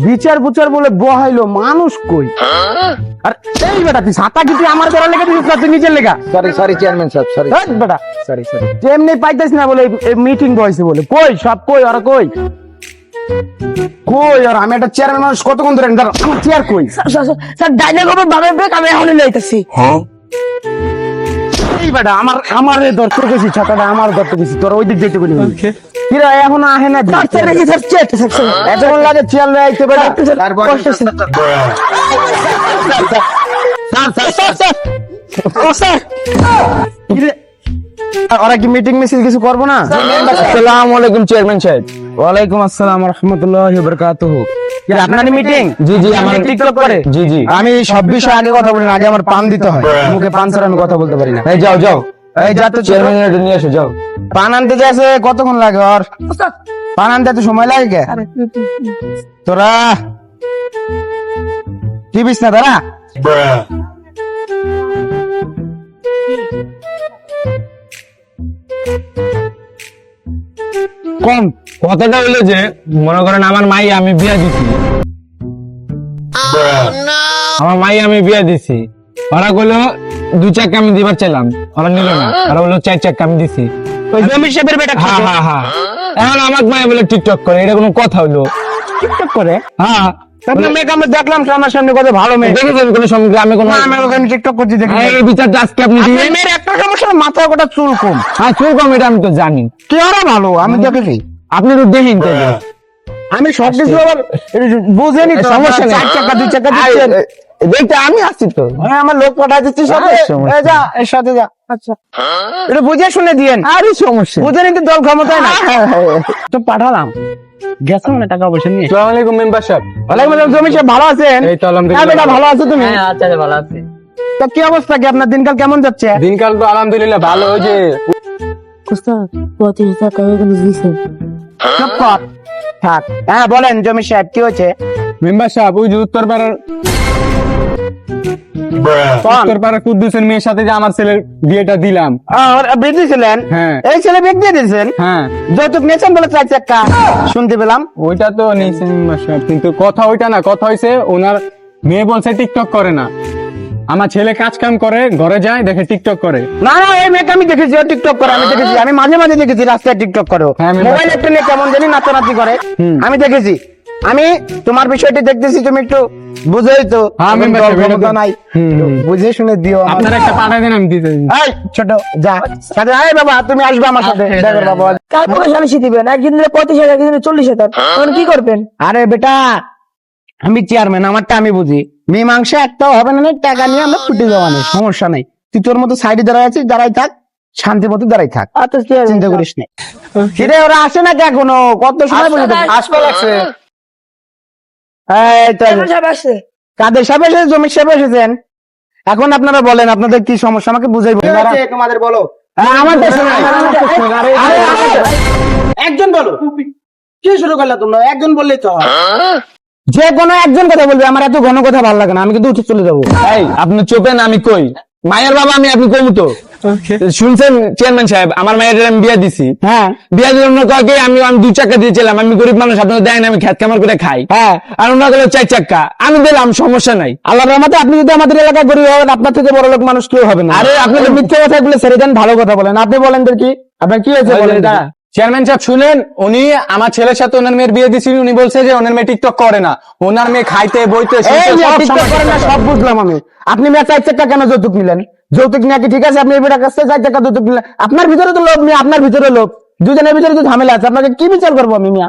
বিচার বুচার বলে বহাইলো, মানুষ কই? আর এই বেটা তুই ছাতা কি তুই আমার ঘরে লেগে দিছিস না তুই নিজের লেগা? সরি চেয়ারম্যান সাহেব, সরি বেটা সরি। এমনি পাইতেছ না বলে মিটিং বয়সে বলে কই সব কই আর কই কই আর আমি একটা চেয়ারম্যান মানুষ কতক্ষণ ধরে আমার চেয়ার কই? স্যার ডাইলেগ হবে বাবার ব্রেক আমি এখনই লইতেছি। এই বেটা আমার ধরতে গেছি, ছাতাটা আমার ধরতে গেছি, তোর ওই দিক যেতে বলি কিরা এখনো আহে না? এতক্ষণ লাগে চেয়ার লয়ে আইতে বেটা। ওরা কি মিটিং মিছিল কিছু করবো না? আসসালামু আলাইকুম চেয়ারম্যান সাহেব। ওয়ালাইকুম আসসালাম রাহমাতুল্লাহি ওয়া বারাকাতুহু। আপনারই মিটিং? জি জি, আমার টিকটক করে। জি জি। আমি সব বিষয়ে আগে কথা বলি না, আগে আমার পান দিতে হয়, মুখে পান ছাড়া আমি কথা বলতে পারি না। এই যাও যাও, এই যা তো চেয়ারম্যান এটা নিয়ে এসো যাও। পান আনতে যাচ্ছে, কতক্ষণ লাগে ওর? পান আনতে এত সময় লাগে কে? তোরা কি বিছ না দাঁড়া। কম কথাটা হলো যে মনে করেন আমার মাই আমি বিয়া দিছি, আমার মাই আমি বিয়া দিছি, ওরা কইলো 2 চাকা আমি দিবার চাইলাম, ওরা নিল না, ওরা বললো 4 চাকা আমি দিছি। ওই জমির সাহেবের বেটা হ্যাঁ হ্যাঁ হ্যাঁ, এখন আমার মাই বলে টিকটক করে, এটা কোনো কথা হলো? টিকটক করে? হ্যাঁ আপনার মেয়েকে আমরা দেখলাম সামনার সামনে, কত ভালো মেয়ে। দেখেছেন কোনো সঙ্গে আমি কোনো আমি ওখানে টিকটক করছি দেখি। এই বিচারটা আজকে আপনি আপনার দিবেন? মেয়ের একটা সমস্যা, মাথায় গোটা চুল কম। হ্যাঁ চুল কম, এটা আমি তো জানি, কি ওরা ভালো, আমি দেখেছি। আপনি তো দেখেন তাইলে। আমি সব কিছু আবার বুঝেনি তো, সমস্যা নেই। 4 চাকা 2 চাকা দিচ্ছেন। দেখতে আমি আসছি তো। হ্যাঁ, আমার লোক পাঠাই দিচ্ছি সাথে। সমস্যা এই যা, এর সাথে যা। আচ্ছা, এটা বুঝে শুনে দিয়েন। আরে সমস্যা বুঝে নিতে দল ক্ষমতায় না। তো পাঠালাম, গেছে মানে টাকা পয়সা নিয়ে। আসসালামু আলাইকুম মেম্বার সাহেব। ওয়ালাইকুম আসসালাম। জমি সাহেব ভালো আছেন? এই তো আলহামদুলিল্লাহ। হ্যাঁ বেটা, ভালো আছো তুমি? আচ্ছা ভালো আছি। তো কি অবস্থা, কি আপনার দিনকাল কেমন যাচ্ছে? দিনকাল তো আলহামদুলিল্লাহ ভালো। ওই যে উস্তাদ 35 টাকা এগুলো দিছে। চুপ কর, থাক। হ্যাঁ বলেন জমি সাহেব, কি হয়েছে? মেম্বার সাহেব, ওই যে উত্তরপাড়ার কুদ্দুসের মেয়ের সাথে যে আমার ছেলের বিয়েটা দিলাম। বৃদ্ধি ছিলেন? হ্যাঁ এই ছেলে বেগ দিয়ে দিয়েছেন? হ্যাঁ, যৌতুক নিয়েছেন বলে 4 চাকা শুনতে পেলাম। ওইটা তো নিয়েছেন মেম্বার সাহেব, কিন্তু কথা ওইটা না, কথা হয়েছে ওনার মেয়ে বলছে টিকটক করে না, আমার ছেলে কাজ কাম করে, ঘরে যায় দেখে টিকটক করে। না না, এই মেয়েকে আমি দেখেছি, ও টিকটক করে, আমি দেখেছি, আমি মাঝে মাঝে দেখেছি রাস্তায় টিকটক করে। হ্যাঁ, আমি মোবাইল একটা নিয়ে কেমন জানি নাচানাচি করে, আমি দেখেছি। আমি তোমার বিষয়টি দেখতেছি, তুমি একটু বুঝেই তো। হ্যাঁ, এখন মেম্বার দল সাহেব, ক্ষমতা নাই, বুঝে শুনে দিও আমার। আপনার একটা পাঠাই দেন, আমি দিতে। এই ছোট যা সাথে, এই বাবা তুমি আসবে আমার সাথে, দেখো বাবা। কাল পয়সা বেশি দিবেন, একদিন দিলে 35,000, একদিন দিলে 40,000, তখন কি করবেন? আরে বেটা, আমি চেয়ারম্যান, আমারটা আমি বুঝি। মীমাংসা একটাও হবে না, টাকা নিয়ে আমরা ফুটে যাওয়া নেই, সমস্যা নেই। তুই তোর মতো সাইডে দাঁড়ায় আছিস, দাঁড়াই থাক, শান্তি মতো দাঁড়াই থাক, আচ্ছা চেয়ারম্যান চিন্তা করিস না। কিরে ওরা আসে না এখনো? কত সময় বলে আসবে লাগছে। সাহেব আসছে। কাদের সাহেব এসেছে? জমির সাহেব এসেছেন? এখন আপনারা বলেন আপনাদের কি সমস্যা, আমাকে বুঝাই তোমাদের বলো। আমার দেশে নাই। একজন বলো, কি শুরু করলা তোমরা? একজন বললেই তো হয়। যে কোনো একজন কথা বলবে, আমার এত ঘন কথা ভালো লাগে না, আমি কিন্তু উঠে চলে যাবো। এই আপনি চোপেন, আমি কই মায়ের বাবা, আমি আপনি কইমু তো। শুনছেন চেয়ারম্যান সাহেব, আমার মায়ের আমি বিয়া দিছি। হ্যাঁ বিয়া দিলাম না কাকে, আমি 2 চাকা দিয়েছিলাম, আমি গরিব মানুষ, আপনারা দেয় না, আমি খেত কামার করে খাই। হ্যাঁ, আর ওনার গেল 4 চাকা, আমি দিলাম, সমস্যা নাই। আল্লাহর রহমতে আপনি যদি আমাদের এলাকায় গরিব হবেন, আপনার থেকে বড় লোক মানুষ কেউ হবে না। আরে আপনি তো মিথ্যে কথা বলে ছেড়ে দেন, ভালো কথা বলেন। আপনি বলেন তো কি আপনার কি হয়েছে বলেন। চেয়ারম্যান সাহেব শুনেন, উনি আমার ছেলের সাথে ওনার মেয়ের বিয়ে দিয়েছিলেন, উনি বলছে যে ওনার মেয়ে টিকটক করে না, ওনার মেয়ে খাইতে বইতে এই শুইতে যে সব টিকটক সময় করেন না, সব বুঝলাম আমি। আপনি মেয়ে 4 চাকা কেন যৌতুক নিলেন? যৌতুক নিয়ে কি ঠিক আছে? আপনি এবার কাছে 4 চাকা যৌতুক নিলেন, আপনার ভিতরে তো লোভ নিয়ে, আপনার ভিতরে লোভ, দুজনের ভিতরে তো ঝামেলা আছে। আপনাকে কি বিচার করবো আমি মিয়া?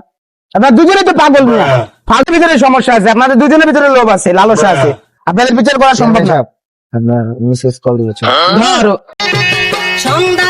আপনার দুজনেই তো পাগল মিয়া, ফালতু ভিতরে সমস্যা আছে, আপনাদের দুজনের ভিতরে লোভ আছে, লালসা আছে, আপনাদের বিচার করা সম্ভব না। আপনার মিসেস কল দিয়েছে। ধরো সন্ধ্যা